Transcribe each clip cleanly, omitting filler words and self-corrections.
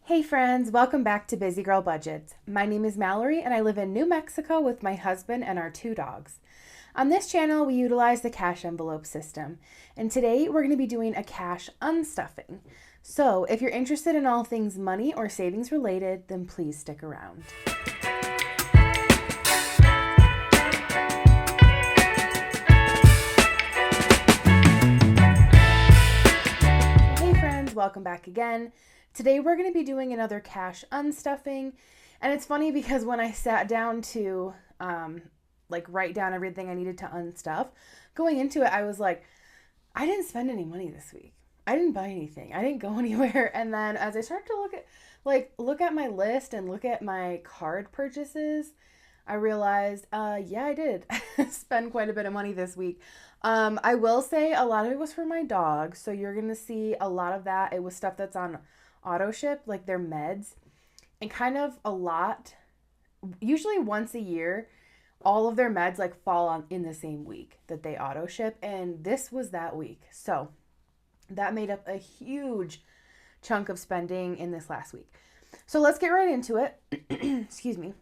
Hey friends, welcome back to Busy Girl Budgets. My name is Mallory and I live in New Mexico with my husband and our 2 dogs. On this channel, we utilize the cash envelope system, and today we're going to be doing a cash unstuffing. So if you're interested in all things money or savings related, then please stick around. Hey friends, welcome back again. Today we're going to be doing another cash unstuffing, and it's funny because when I sat down to write down everything I needed to unstuff, going into it I was like, I didn't spend any money this week. I didn't buy anything. I didn't go anywhere. And then as I started to look at my list and look at my card purchases, I realized, yeah, I did spend quite a bit of money this week. I will say a lot of it was for my dog, so you're gonna see a lot of that. It was stuff that's on auto ship, like their meds, and kind of a lot. Usually once a year, all of their meds like fall on in the same week that they auto ship, and this was that week. So that made up a huge chunk of spending in this last week. So let's get right into it. Excuse me.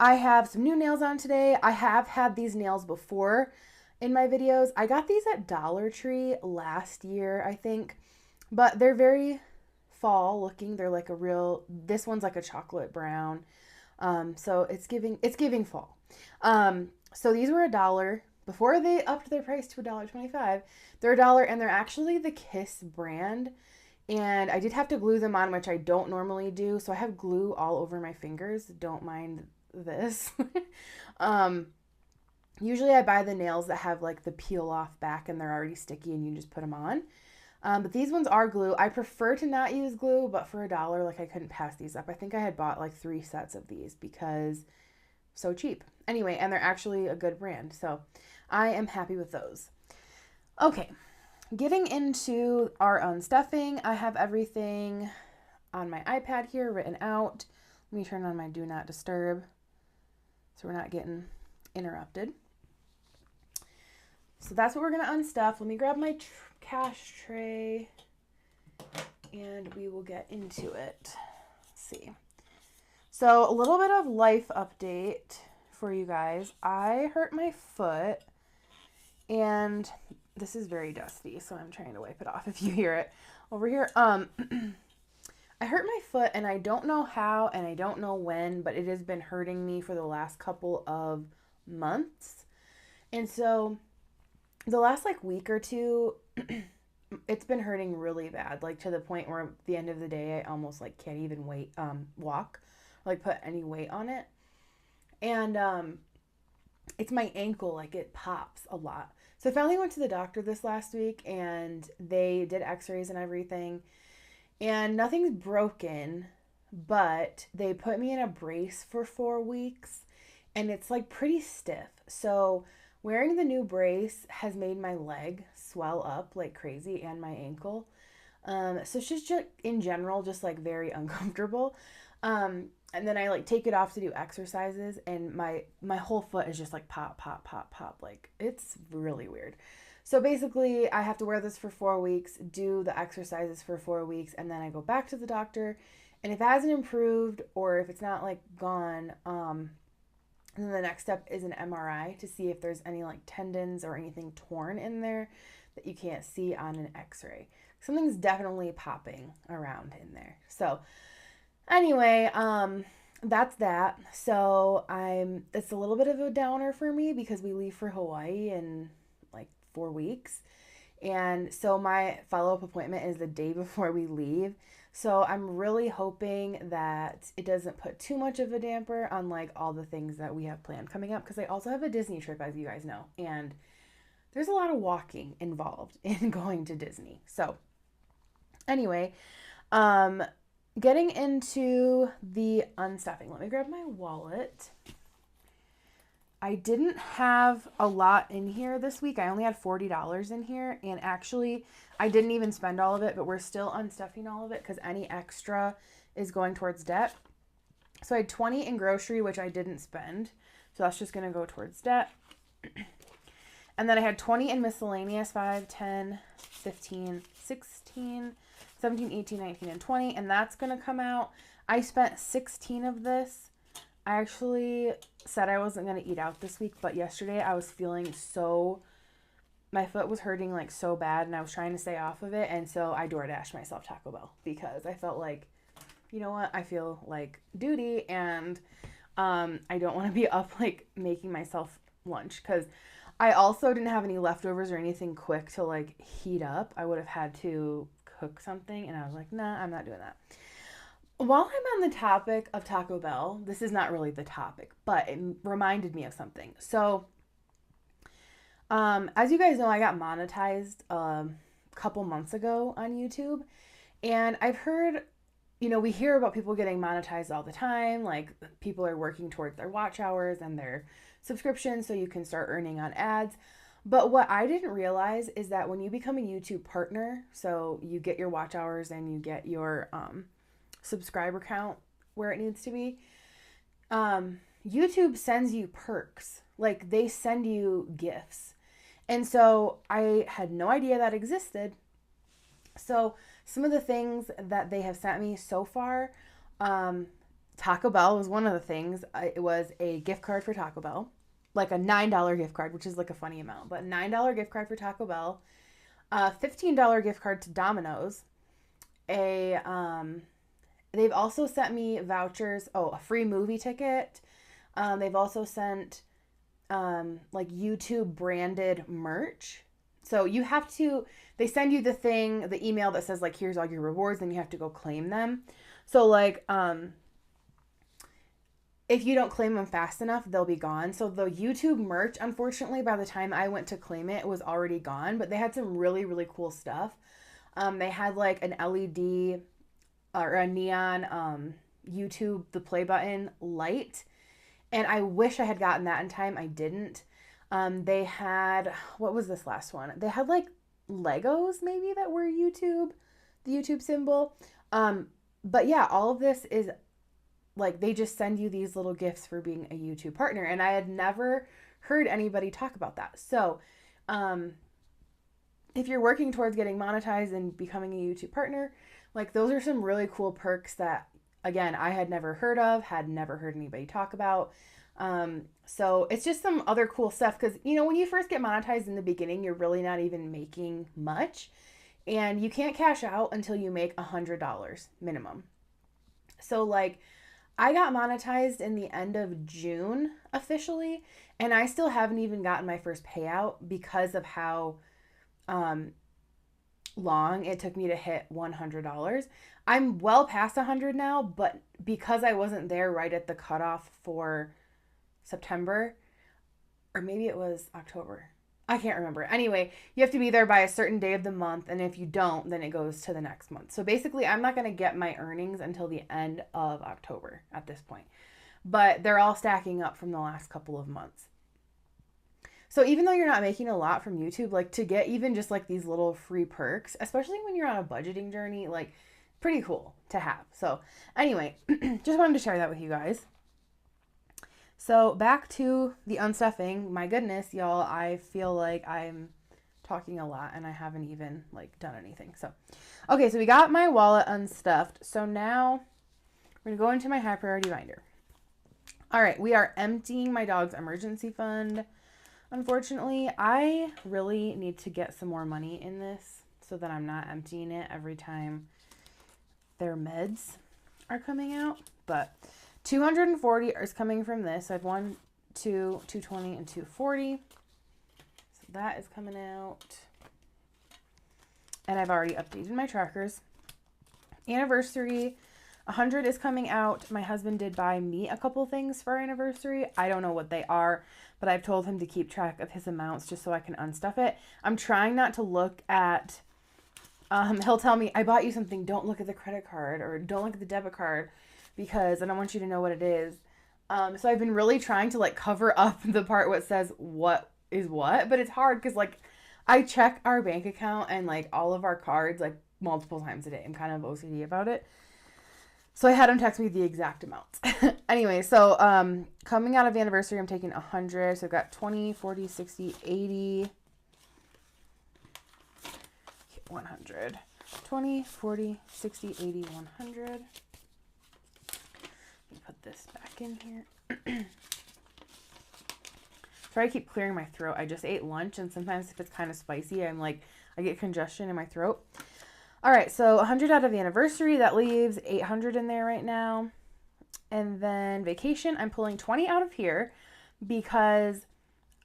I have some new nails on today. I have had these nails before in my videos. I got these at Dollar Tree last year, I think, but they're very fall looking. They're like this one's like a chocolate brown. So it's giving fall. So these were $1 before they upped their price to $1.25. They're $1, and they're actually the Kiss brand. And I did have to glue them on, which I don't normally do. So I have glue all over my fingers. Don't mind this. Usually I buy the nails that have like the peel off back and they're already sticky and you just put them on. But these ones are glue. I prefer to not use glue, but for $1, like I couldn't pass these up. I think I had bought like 3 sets of these because so cheap. Anyway, and they're actually a good brand. So I am happy with those. Okay, getting into our unstuffing, I have everything on my iPad here written out. Let me turn on my do not disturb so we're not getting interrupted. So that's what we're going to unstuff. Let me grab my cash tray and we will get into it. Let's see. So a little bit of life update for you guys. I hurt my foot, and this is very dusty, so I'm trying to wipe it off if you hear it over here. I hurt my foot, and I don't know how and I don't know when, but it has been hurting me for the last couple of months. And so the last week or two, it's been hurting really bad, like to the point where at the end of the day I almost can't even walk, put any weight on it. And it's my ankle, it pops a lot. So I finally went to the doctor this last week, and they did x-rays and everything, and nothing's broken, but they put me in a brace for 4 weeks, and it's pretty stiff. So wearing the new brace has made my leg swell up like crazy, and my ankle. So it's just in general, just very uncomfortable. And then I take it off to do exercises, and my whole foot is just pop, pop, pop, pop. It's really weird. So basically I have to wear this for 4 weeks, do the exercises for 4 weeks, and then I go back to the doctor. And if it hasn't improved, or if it's not gone, and then the next step is an MRI to see if there's any tendons or anything torn in there that you can't see on an x-ray. Something's definitely popping around in there. So anyway, that's that. So it's a little bit of a downer for me because we leave for Hawaii in 4 weeks. And so my follow-up appointment is the day before we leave. So I'm really hoping that it doesn't put too much of a damper on all the things that we have planned coming up, because I also have a Disney trip, as you guys know, and there's a lot of walking involved in going to Disney. So anyway, getting into the unstuffing. Let me grab my wallet. I didn't have a lot in here this week. I only had $40 in here, and actually I didn't even spend all of it, but we're still unstuffing all of it because any extra is going towards debt. So I had 20 in grocery, which I didn't spend. So that's just going to go towards debt. And then I had 20 in miscellaneous, 5, 10, 15, 16, 17, 18, 19, and 20. And that's going to come out. I spent 16 of this. I actually said I wasn't going to eat out this week, but yesterday I was feeling my foot was hurting like so bad and I was trying to stay off of it. And so I DoorDashed myself Taco Bell because I felt like, you know what, I feel like duty and I don't want to be up like making myself lunch because I also didn't have any leftovers or anything quick to like heat up. I would have had to cook something and I was like, nah, I'm not doing that. While I'm on the topic of Taco Bell, this is not really the topic, but it reminded me of something. So, as you guys know, I got monetized a couple months ago on YouTube, and I've heard, we hear about people getting monetized all the time, like people are working towards their watch hours and their subscriptions so you can start earning on ads. But what I didn't realize is that when you become a YouTube partner, so you get your watch hours and you get your subscriber count where it needs to be, YouTube sends you perks. Like they send you gifts. And so I had no idea that existed. So some of the things that they have sent me so far, Taco Bell was one of the things. It was a gift card for Taco Bell, like a $9 gift card, which is like a funny amount, but $9 gift card for Taco Bell, a $15 gift card to Domino's, they've also sent me vouchers. Oh, a free movie ticket. They've also sent like YouTube branded merch. So they send you the email that says like, here's all your rewards, and you have to go claim them. So like, if you don't claim them fast enough, they'll be gone. So the YouTube merch, unfortunately, by the time I went to claim it, it was already gone, but they had some really, really cool stuff. They had like an LED or a neon YouTube, the play button light. And I wish I had gotten that in time. I didn't. They had, what was this last one? They had like Legos maybe that were the YouTube symbol. But yeah, all of this is like, they just send you these little gifts for being a YouTube partner. And I had never heard anybody talk about that. So, if you're working towards getting monetized and becoming a YouTube partner, like those are some really cool perks that, again, I had never heard of, had never heard anybody talk about. So it's just some other cool stuff because, when you first get monetized in the beginning, you're really not even making much and you can't cash out until you make $100 minimum. So like I got monetized in the end of June officially, and I still haven't even gotten my first payout because of how long it took me to hit $100. I'm well past 100 now, but because I wasn't there right at the cutoff for September, or maybe it was October. I can't remember. Anyway, you have to be there by a certain day of the month, and if you don't, then it goes to the next month. So basically, I'm not going to get my earnings until the end of October at this point. But they're all stacking up from the last couple of months. So even though you're not making a lot from YouTube, like to get even just like these little free perks, especially when you're on a budgeting journey, like pretty cool to have. So anyway, just wanted to share that with you guys. So back to the unstuffing. My goodness, y'all, I feel like I'm talking a lot and I haven't even like done anything. So, okay, so we got my wallet unstuffed. So now we're gonna go into my high priority binder. All right, we are emptying my dog's emergency fund. Unfortunately, I really need to get some more money in this so that I'm not emptying it every time their meds are coming out. But 240 is coming from this. I have 1, 2, 220, and 240. So that is coming out. And I've already updated my trackers. Anniversary, 100 is coming out. My husband did buy me a couple things for our anniversary. I don't know what they are, but I've told him to keep track of his amounts just so I can unstuff it. I'm trying not to look at, he'll tell me, I bought you something, don't look at the credit card or don't look at the debit card because I don't want you to know what it is. So I've been really trying to like cover up the part where it says what is what, but it's hard because like I check our bank account and like all of our cards like multiple times a day. I'm kind of OCD about it. So I had him text me the exact amount. Anyway, so coming out of anniversary, I'm taking 100. So I've got 20, 40, 60, 80, 100. 20, 40, 60, 80, 100. Let me put this back in here. Sorry, I keep clearing my throat. I just ate lunch, and sometimes if it's kind of spicy, I get congestion in my throat. All right, so 100 out of the anniversary. That leaves 800 in there right now. And then vacation, I'm pulling 20 out of here because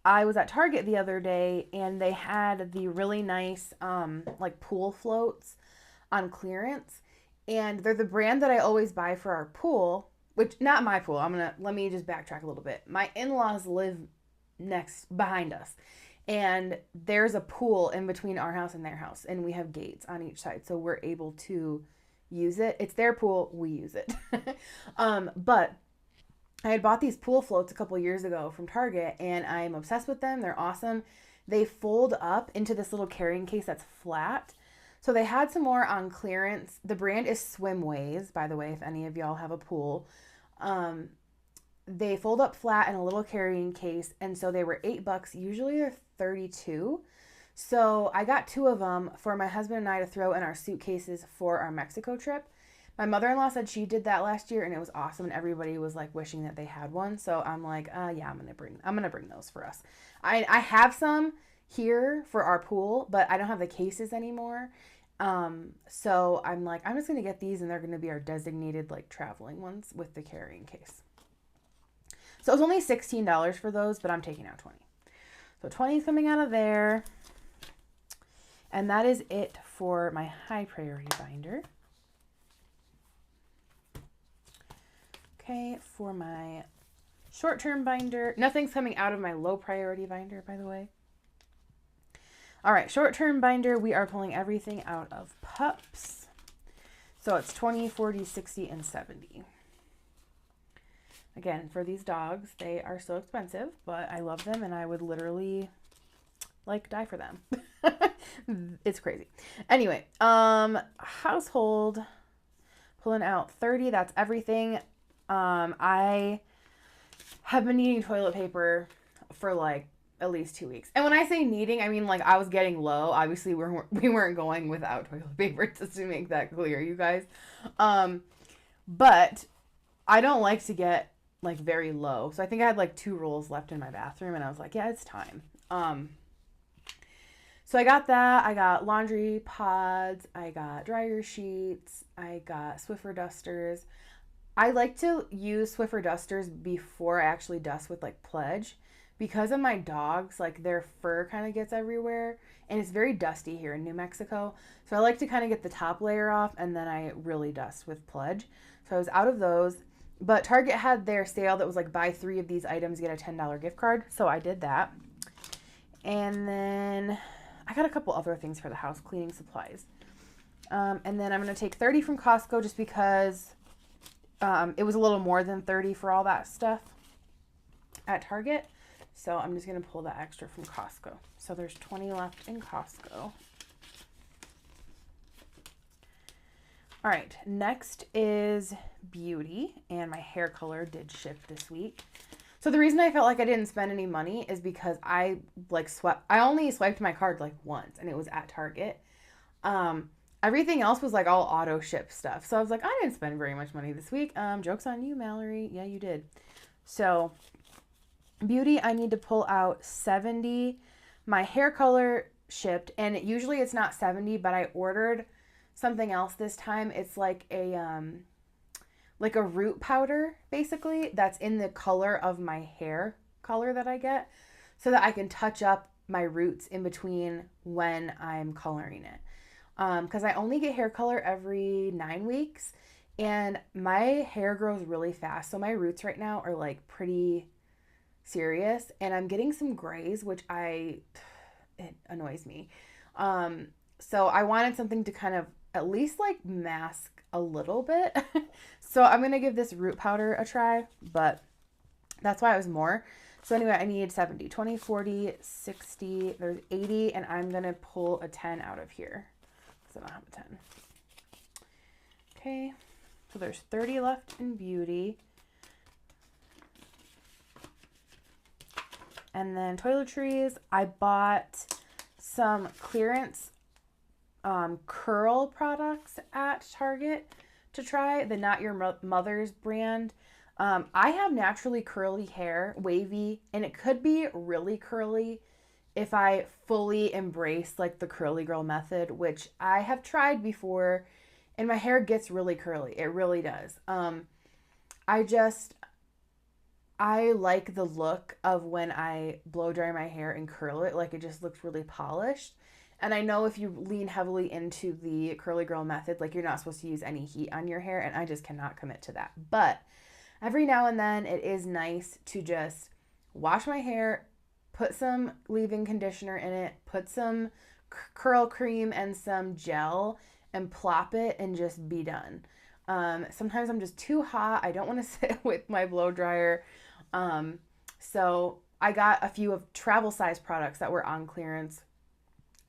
I was at Target the other day, and they had the really nice pool floats on clearance. And they're the brand that I always buy for our pool, which, not my pool. Let me just backtrack a little bit. My in-laws live behind us. And there's a pool in between our house and their house, and we have gates on each side, so we're able to use it. It's their pool, we use it. But I had bought these pool floats a couple years ago from Target, and I'm obsessed with them. They're awesome. They fold up into this little carrying case that's flat. So they had some more on clearance. The brand is Swimways, by the way, if any of y'all have a pool. They fold up flat in a little carrying case, and so they were $8. Usually they're $32. So I got 2 of them for my husband and I to throw in our suitcases for our Mexico trip. My mother-in-law said she did that last year, and it was awesome, and everybody was like wishing that they had one. So I'm like, yeah, I'm gonna bring those for us. I have some here for our pool, but I don't have the cases anymore. So I'm like, I'm just gonna get these, and they're gonna be our designated traveling ones with the carrying case. So it was only $16 for those, but I'm taking out 20. So 20 is coming out of there. And that is it for my high priority binder. Okay, for my short-term binder, nothing's coming out of my low priority binder, by the way. All right, short-term binder, we are pulling everything out of pups. So it's 20, 40, 60, and 70. Again, for these dogs, they are so expensive, but I love them, and I would literally die for them. It's crazy. Anyway, household, pulling out 30. That's everything. I have been needing toilet paper for at least 2 weeks. And when I say needing, I mean I was getting low. Obviously, we weren't going without toilet paper, just to make that clear, you guys. But I don't like to get very low. So I think I had 2 rolls left in my bathroom, and I was like, yeah, it's time. So I got that. I got laundry pods. I got dryer sheets. I got Swiffer dusters. I like to use Swiffer dusters before I actually dust with Pledge, because of my dogs. Their fur kind of gets everywhere, and it's very dusty here in New Mexico. So I like to kind of get the top layer off, and then I really dust with Pledge. So I was out of those. But Target had their sale that was buy 3 of these items, get a $10 gift card. So I did that. And then I got a couple other things for the house, cleaning supplies. And then I'm going to take 30 from Costco just because it was a little more than 30 for all that stuff at Target. So I'm just going to pull that extra from Costco. So there's 20 left in Costco. All right, next is beauty, and my hair color did ship this week. So the reason I felt like I didn't spend any money is because I only swiped my card once, and it was at Target. Everything else was all auto ship stuff. So I was like, I didn't spend very much money this week. Joke's on you, Mallory. Yeah, you did. So beauty, I need to pull out 70. My hair color shipped, and usually it's not 70, but I ordered something else this time. It's a root powder, basically, that's in the color of my hair color that I get, so that I can touch up my roots in between when I'm coloring it. Because I only get hair color every 9 weeks, and my hair grows really fast. So my roots right now are pretty serious, and I'm getting some grays, which it annoys me. So I wanted something to kind of at least mask a little bit. So I'm going to give this root powder a try, but that's why it was more. So anyway, I need 70, 20, 40, 60, there's 80, and I'm going to pull a 10 out of here because I don't have a 10. Okay. So there's 30 left in beauty. And then toiletries, I bought some clearance curl products at Target to try, the Not Your Mother's brand. I have naturally curly hair, wavy, and it could be really curly if I fully embrace like the curly girl method, which I have tried before, and my hair gets really curly. It really does. I like the look of when I blow dry my hair and curl it. Like, it just looks really polished. And I know if you lean heavily into the curly girl method, like, you're not supposed to use any heat on your hair, and I just cannot commit to that. But every now and then it is nice to just wash my hair, put some leave-in conditioner in it, put some curl cream and some gel, and plop it and just be done. Sometimes I'm just too hot. I don't want to sit with my blow dryer. So I got a few of travel size products that were on clearance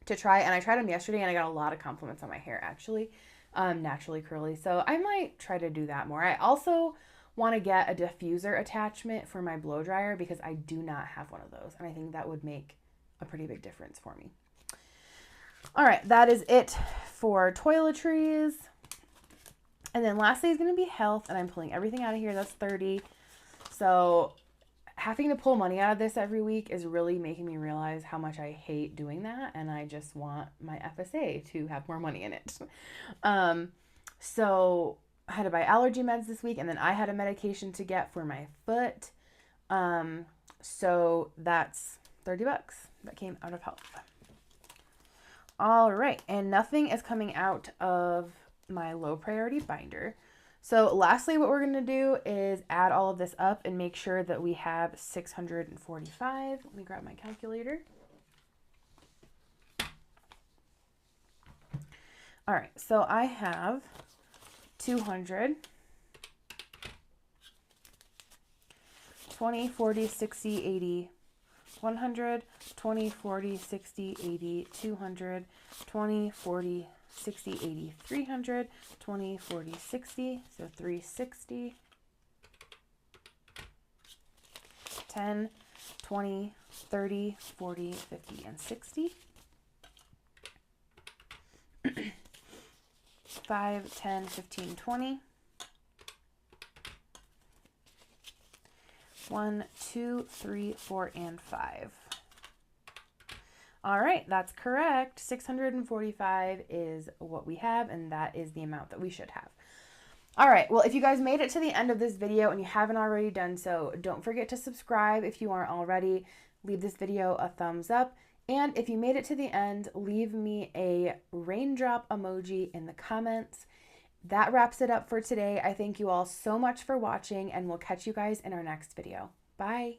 to try, and I tried them yesterday and I got a lot of compliments on my hair, actually. Naturally curly. So I might try to do that more. I also want to get a diffuser attachment for my blow dryer because I do not have one of those, and I think that would make a pretty big difference for me. All right, that is it for toiletries. And then lastly is going to be health, and I'm pulling everything out of here. That's 30. So having to pull money out of this every week is really making me realize how much I hate doing that, and I just want my FSA to have more money in it. So I had to buy allergy meds this week, and then I had a medication to get for my foot. So that's $30 that came out of health. All right, and nothing is coming out of my low priority binder. So lastly, what we're going to do is add all of this up and make sure that we have 645. Let me grab my calculator. All right, so I have 200, 20, 40, 60, 80, 100, 20, 40, 60, 80, 200, 20, 40, 60, 80, 300, 20, 40, 60, so 360, 10, 20, 30, 40, 50, and 60, 5, 10, 15, 20, 1, 2, 3, 4, and 5. All right, that's correct. 645 is what we have, and that is the amount that we should have. All right, well, if you guys made it to the end of this video and you haven't already done so, don't forget to subscribe if you aren't already. Leave this video a thumbs up. And if you made it to the end, leave me a raindrop emoji in the comments. That wraps it up for today. I thank you all so much for watching, and we'll catch you guys in our next video. Bye.